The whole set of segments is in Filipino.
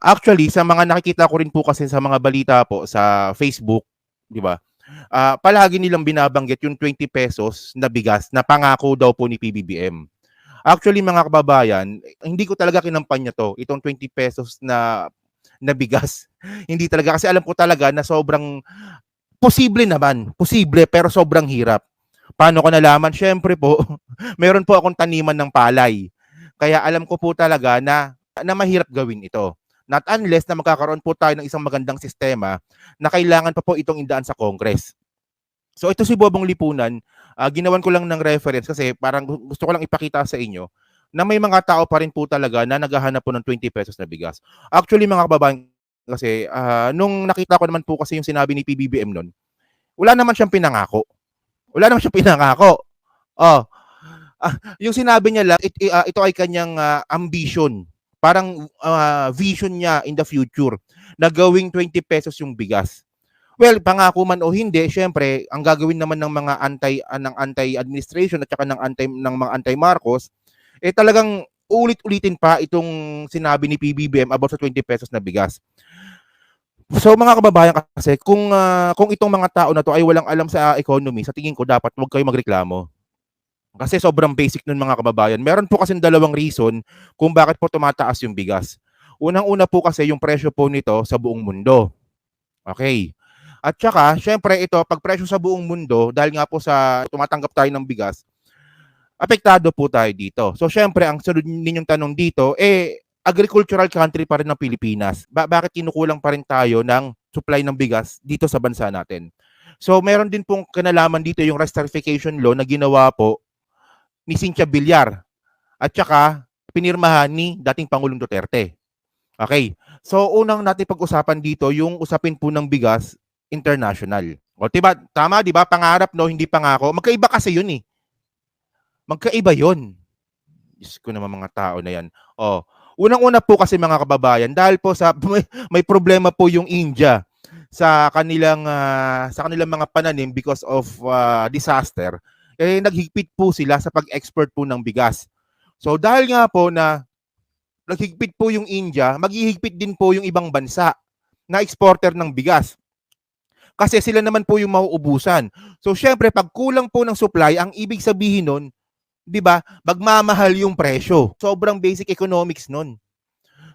Actually sa mga nakikita ko rin po kasi sa mga balita po sa Facebook, 'di ba? Palagi nilang binabanggit yung ₱20 na bigas na pangako daw po ni PBBM. Actually mga kababayan, hindi ko talaga kinampanya 'to, itong ₱20 na bigas. Hindi talaga kasi alam ko talaga na sobrang posible naman, posible pero sobrang hirap. Paano ko nalaman? Siyempre po, meron po akong taniman ng palay. Kaya alam ko po talaga na mahirap gawin ito. Not unless na magkakaroon po tayo ng isang magandang sistema na kailangan pa po itong indaan sa Congress. So ito si Bobong Lipunan, ginawan ko lang ng reference kasi parang gusto ko lang ipakita sa inyo na may mga tao pa rin po talaga na naghahanap po ng ₱20 na bigas. Actually mga kababayan kasi nung nakita ko naman po kasi yung sinabi ni PBBM nun, wala naman siyang pinangako. Wala naman siyang pinangako. Oh, yung sinabi niya lang, ito ay kanyang ambition. Parang vision niya in the future na gawing ₱20 yung bigas. Well, pangako man o hindi, syempre, ang gagawin naman ng mga anti-administration at saka ng mga anti-Marcos, eh talagang ulit-ulitin pa itong sinabi ni PBBM about sa ₱20 na bigas. So mga kababayan kasi kung itong mga tao na to ay walang alam sa economy, sa tingin ko dapat huwag kayo magreklamo. Kasi sobrang basic nun mga kababayan. Meron po kasing dalawang reason kung bakit po tumataas yung bigas. Unang-una po kasi yung presyo po nito sa buong mundo. Okay. At saka, syempre ito, pag presyo sa buong mundo, dahil nga po sa tumatanggap tayo ng bigas, apektado po tayo dito. So syempre, ang sunod ninyong tanong dito, agricultural country pa rin ng Pilipinas. Bakit kinukulang pa rin tayo ng supply ng bigas dito sa bansa natin? So meron din pong kinalaman dito yung rice tariffication law na ginawa po ni Cynthia Villar at saka pinirmahan ni dating Pangulong Duterte. Okay. So unang natin pag-usapan dito yung usapin po ng bigas international. O diba, tama 'di ba? Pangarap no, hindi pangako. Magkaiba kasi 'yun eh. Magkaiba 'yun. Diyos ko naman mga tao na 'yan. Oh, unang-una po kasi mga kababayan dahil po sa may problema po yung India sa kanilang mga pananim because of disaster. Eh naghigpit po sila sa pag-export po ng bigas. So dahil nga po na naghigpit po yung India, maghihigpit din po yung ibang bansa na exporter ng bigas. Kasi sila naman po yung mauubusan. So syempre pag kulang po ng supply, ang ibig sabihin nun, 'di ba? Magmamahal yung presyo. Sobrang basic economics nun.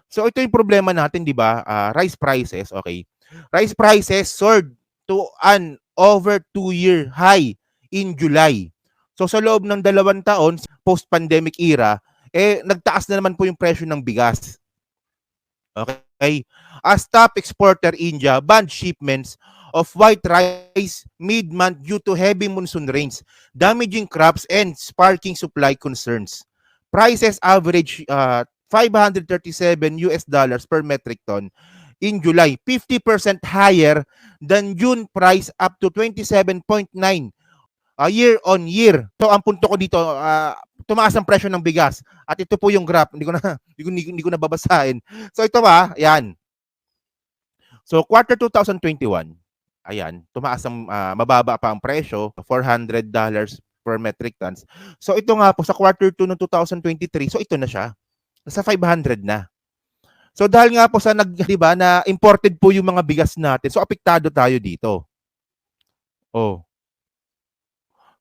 So ito yung problema natin, 'di ba? Rice prices, okay. Rice prices soared to an over 2-year high in July. So sa loob ng 2 taon post-pandemic era, nagtaas na naman po yung presyo ng bigas. Okay? As top exporter, India banned shipments of white rice mid-month due to heavy monsoon rains, damaging crops and sparking supply concerns. Prices average $537 per metric ton in July, 50% higher than June price up to 27.9 year on year. So ang punto ko dito, tumaas ang presyo ng bigas. At ito po yung graph, hindi ko na babasahin. So ito ba, yan. So quarter 2021, ayan, tumaas ang mababa pa ang presyo, $400 per metric tons. So ito nga po sa quarter 2 ng 2023, so ito na siya. Nasa 500 na. So dahil nga po sa 'di ba, na imported po yung mga bigas natin. So apektado tayo dito. Oh.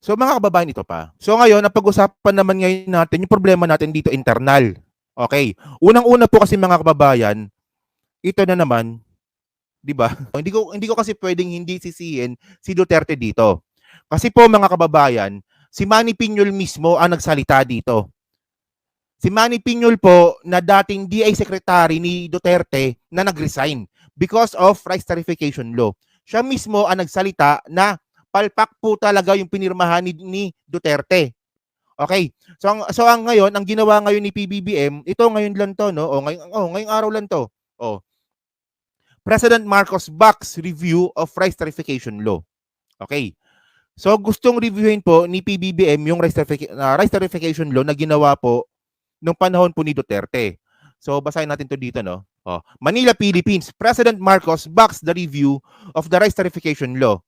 So mga kababayan, ito pa. So ngayon, napag-usapan naman ngayon natin yung problema natin dito internal. Okay. Unang-una po kasi mga kababayan, ito na naman, 'di ba? Hindi ko kasi pwedeng hindi sisihin si Duterte dito. Kasi po mga kababayan, si Manny Piñol mismo ang nagsalita dito. Si Manny Piñol po na dating DI secretary ni Duterte na nag-resign because of rice tariffication law. Siya mismo ang nagsalita na palpak po talaga yung pinirmahan ni Duterte. Okay. So ang ngayon, ang ginawa ngayon ni PBBM, ito ngayon lang to, no? Ngayong araw lang to. Oh. President Marcos backs review of rice tariffication law. Okay. So gustong reviewin po ni PBBM yung rice tariffication law na ginawa po nung panahon po ni Duterte. So basahin natin to dito, no? Oh. Manila, Philippines. President Marcos backs the review of the rice tariffication law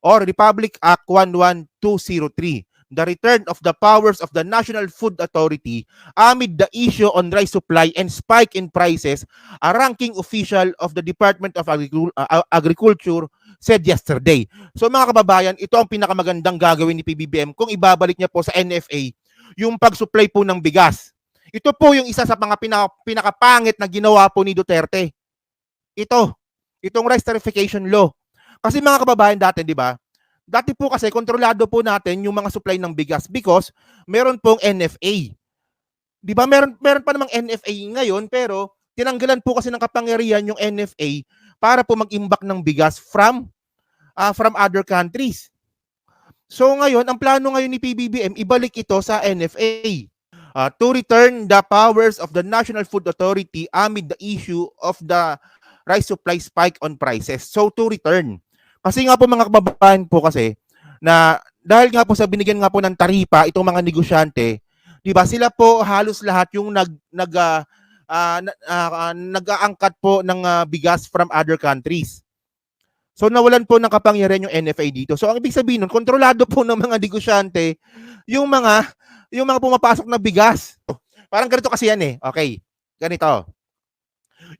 or Republic Act 11203 the return of the powers of the National Food Authority amid the issue on rice supply and spike in prices, a ranking official of the Department of Agriculture said yesterday. So mga kababayan, ito ang pinakamagandang gagawin ni PBBM kung ibabalik niya po sa NFA yung pag-supply po ng bigas. Ito po yung isa sa mga pinakapangit na ginawa po ni Duterte. Itong rice tarification law. Kasi mga kababayan dati, di ba? Dati po kasi kontrolado po natin yung mga supply ng bigas because meron pong NFA. Di ba? Meron pa namang NFA ngayon pero tinanggalan po kasi ng kapangyarihan yung NFA para po mag-imbak ng bigas from other countries. So ngayon, ang plano ngayon ni PBBM, ibalik ito sa NFA. To return the powers of the National Food Authority amid the issue of the rice supply spike on prices. So to return. Kasi nga po mga kababayan po kasi na dahil nga po sa binigyan nga po ng taripa itong mga negosyante, 'di ba? Sila po halos lahat yung nag-aangkat po ng bigas from other countries. So nawalan po ng kapangyarihan yung NFA dito. So ang ibig sabihin nun, kontrolado po ng mga negosyante yung mga pumapasok na bigas. Parang ganito kasi yan eh. Okay, ganito.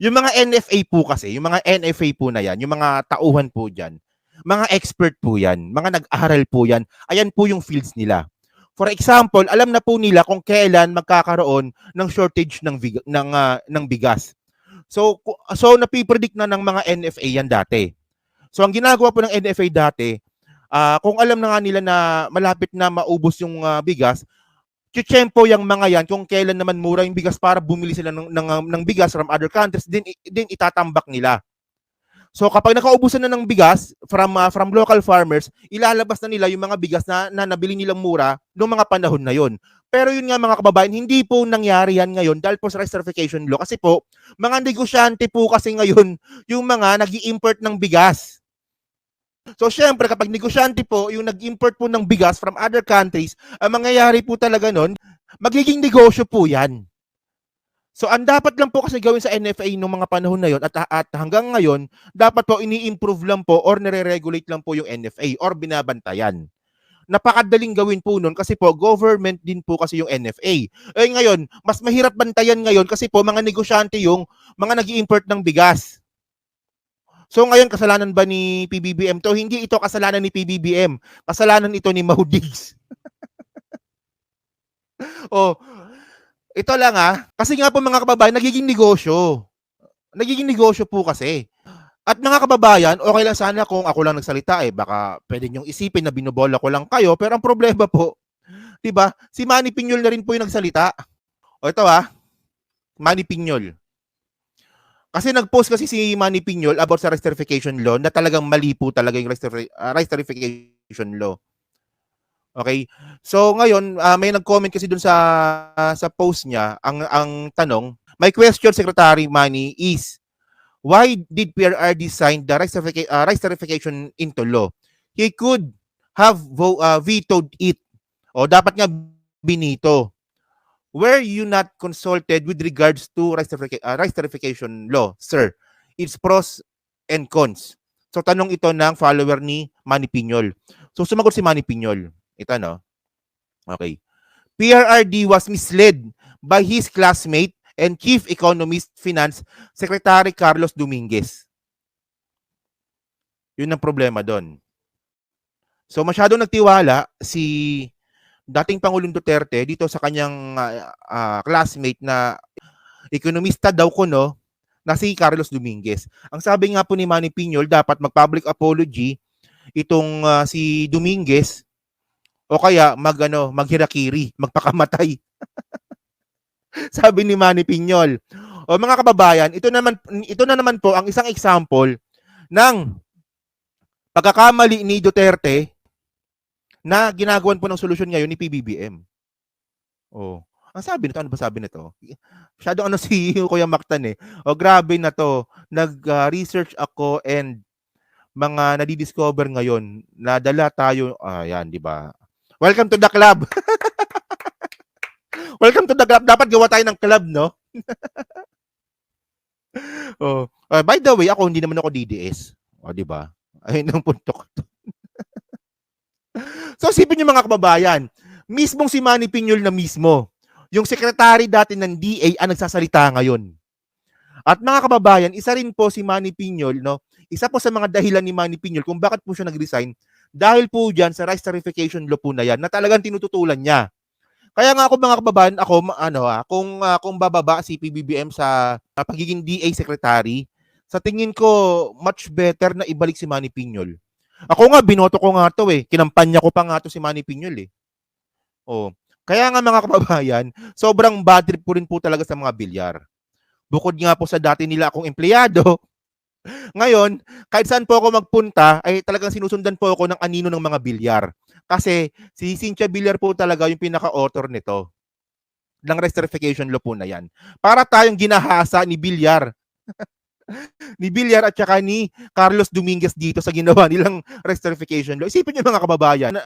Yung mga NFA po kasi, yung mga NFA po na yan, yung mga tauhan po dyan, mga expert po yan, mga nag-aral po yan, ayan po yung fields nila. For example, alam na po nila kung kailan magkakaroon ng shortage ng bigas. So napipredict na ng mga NFA yan dati. So ang ginagawa po ng NFA dati, kung alam na nga nila na malapit na maubos yung bigas, tiyempo yung mga yan kung kailan naman mura yung bigas para bumili sila ng bigas from other countries, din itatambak nila. So kapag nakaubusan na ng bigas from local farmers, ilalabas na nila yung mga bigas na nabili nilang mura noong mga panahon na yon. Pero yun nga mga kababayan, hindi po nangyari yan ngayon dahil po sa rice tarification law. Kasi po, mga negosyante po kasi ngayon yung mga nag-i-import ng bigas. So syempre kapag negosyante po yung nag-import po ng bigas from other countries, ang mangyayari po talaga nun, magiging negosyo po yan. So ang dapat lang po kasi gawin sa NFA nung mga panahon na yon at hanggang ngayon, dapat po ini-improve lang po or nire-regulate lang po yung NFA or binabantayan. Napakadaling gawin po nun kasi po government din po kasi yung NFA. Eh ngayon, mas mahirap bantayan ngayon kasi po mga negosyante yung mga nag-i-import ng bigas. So ngayon, kasalanan ba ni PBBM to? Hindi ito kasalanan ni PBBM. Kasalanan ito ni Maudigs. Ito lang kasi nga po mga kababayan, nagiging negosyo. Nagiging negosyo po kasi. At mga kababayan, okay lang sana kung ako lang nagsalita baka pwede niyong isipin na binobola ko lang kayo, pero ang problema po, 'di ba? Si Manny Piñol na rin po yung nagsalita. Ito Manny Piñol. Kasi nag-post kasi si Manny Piñol about sa rice tarification law na talagang mali po talaga yung rice tarification law. Okay? So ngayon, may nag-comment kasi dun sa post niya, ang tanong, my question Secretary Manny is, why did PRRD sign the rice tarification into law? He could have vetoed it. O dapat nga binito. Were you not consulted with regards to rice tarification law, sir? Its pros and cons. So tanong ito ng follower ni Manny Piñol. So sumagot si Manny Piñol. Ito Okay. PRRD was misled by his classmate and Chief Economist Finance Secretary Carlos Dominguez. Yun ang problema doon. So masyadong nagtiwala si dating Pangulong Duterte dito sa kanyang classmate na ekonomista daw na si Carlos Dominguez. Ang sabi nga po ni Manny Piñol, dapat mag-public apology itong si Dominguez o kaya maghirakiri, magpakamatay. Sabi ni Manny Piñol. O mga kababayan, ito na naman po ang isang example ng pagkakamali ni Duterte na ginagawan po ng solusyon ngayon ni PBBM. Ang sabi nito, ano ba sabi nito? Masyado si Kuya Mactan grabe na to. Nag-research ako and mga nadidiscover ngayon na dala tayo, yan, di ba? Welcome to the club. Welcome to the club. Dapat gawa tayo ng club, no? By the way, hindi naman ako DDS. Di ba? Ayun ang punto ko. So, isipin niyo mga kababayan, Mismong si Manny Piñol na mismo, yung secretary dati ng DA ang nagsasalita ngayon. At mga kababayan, isa rin po si Manny Piñol, no? Isa po sa mga dahilan ni Manny Piñol kung bakit po siya nag-resign dahil po diyan sa rice tariffication law po na yan na talagang tinututulan niya. Kaya nga ako mga kababayan, ako kung bababa si PBBM sa pagiging DA secretary, sa tingin ko much better na ibalik si Manny Piñol. Ako nga binoto ko nga 'to kinampanya ko pa nga 'to si Manny Piñol Oh. Kaya nga mga kababayan, sobrang bad trip ko rin po talaga sa mga bilyar. Bukod nga po sa dati nila akong empleyado, ngayon, kahit saan po ako magpunta, ay talagang sinusundan po ako ng anino ng mga bilyar. Kasi si Cynthia Villar po talaga yung pinaka-author nito, ng recertification law po na yan. Para tayong ginahasa ni Villar, at saka ni Carlos Dominguez dito sa ginawa nilang recertification law. Isipin niyo mga kababayan,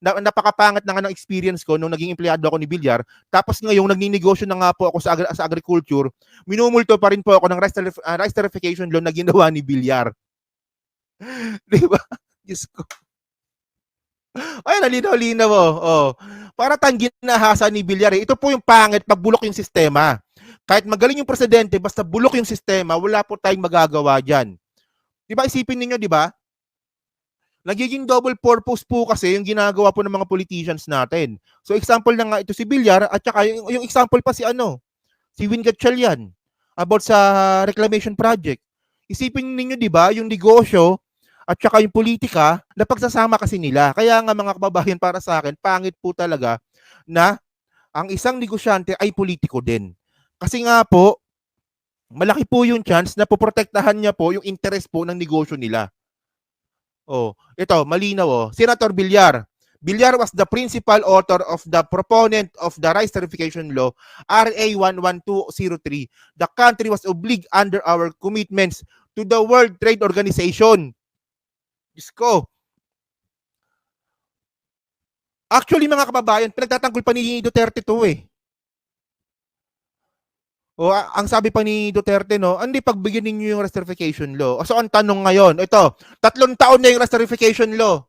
napakapangat na nga ng experience ko nung naging empleyado ako ni Villar, tapos ngayong nagninegosyo na nga po ako sa agriculture, minumulto pa rin po ako ng recertification law na ginawa ni Villar. Di ba? Diyos ko. Ay, nalinaw-linaw Para tayong ginahasa ni Villar Ito po yung pangit pag bulok yung sistema. Kahit magaling yung presidente, basta bulok yung sistema, wala po tayong magagawa dyan. Di ba, isipin ninyo, di ba? Nagiging double purpose po kasi yung ginagawa po ng mga politicians natin. So, example na nga ito si Villar at saka yung example pa si Win Gatchalian about sa reclamation project. Isipin ninyo, di ba, yung negosyo at saka yung politika, napagsasama kasi nila. Kaya nga mga kababayan, para sa akin, pangit po talaga na ang isang negosyante ay politiko din. Kasi nga po, malaki po yung chance na poprotektahan niya po yung interest po ng negosyo nila. Ito, malinaw Senator Villar. Villar was the principal author of the proponent of the rice tariffication law, RA 11203. The country was obliged under our commitments to the World Trade Organization. Diyos ko. Actually, mga kababayan, pinagtatanggol pa ni Duterte to ang sabi pa ni Duterte, hindi pagbigyan ninyo yung recertification law. So, ang tanong ngayon, ito, 3 taon na yung recertification law.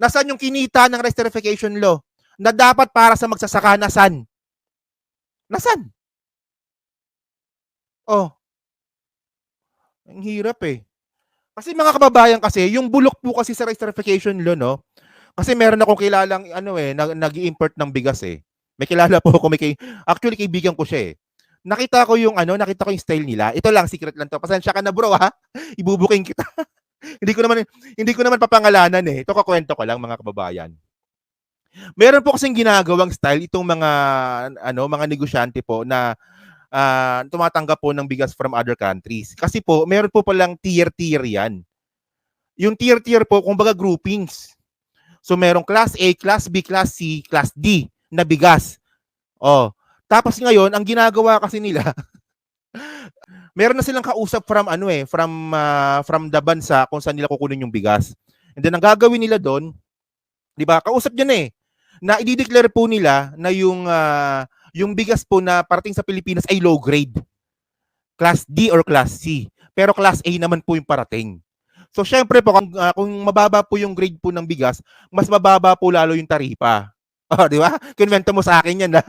Nasaan yung kinita ng recertification law? Na dapat para sa magsasaka, nasan? Nasan? Ang hirap Kasi mga kababayan kasi, yung bulok po kasi sa recertification law, kasi meron akong kilalang nag-i-import ng bigas May kilala po ako, actually kaibigan ko siya Nakita ko yung style nila. Ito lang, secret lang to. Pasensya ka na bro ha. Ibubuking kita. hindi ko naman papangalanan Ito kakwento ko lang mga kababayan. Meron po kasing ginagawang style itong mga negosyante po na tumatanggap po ng bigas from other countries. Kasi po, meron po palang tier-tier yan. Yung tier-tier po, kumbaga groupings. So, merong class A, class B, class C, class D na bigas. Tapos ngayon, ang ginagawa kasi nila, meron na silang kausap from the bansa kung saan nila kukunin yung bigas. And then, ang gagawin nila doon, di ba, kausap dyan na i-declare po nila na yung bigas po na parating sa Pilipinas ay low grade. Class D or class C. Pero class A naman po yung parating. So, syempre po, kung mababa po yung grade po ng bigas, mas mababa po lalo yung taripa. Di ba? Kinwento mo sa akin yan,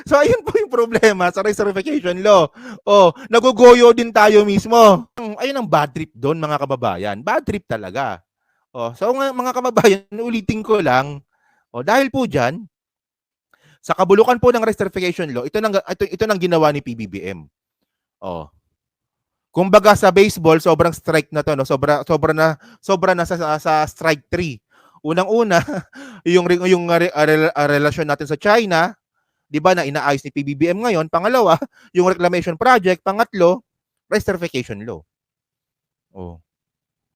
So, ayun po yung problema sa recertification law. Nagugoyo din tayo mismo. Ayun ang bad trip doon, mga kababayan. Bad trip talaga. So, mga kababayan, ulitin ko lang. Dahil po dyan, sa kabulukan po ng recertification law, ito nang ginawa ni PBBM. Kumbaga sa baseball, sobrang strike na to, sobra na sa strike 3. Unang-una, yung relasyon natin sa China, 'di ba, na inaayos ni PBBM ngayon. Pangalawa, yung reclamation project. Pangatlo, recertification law.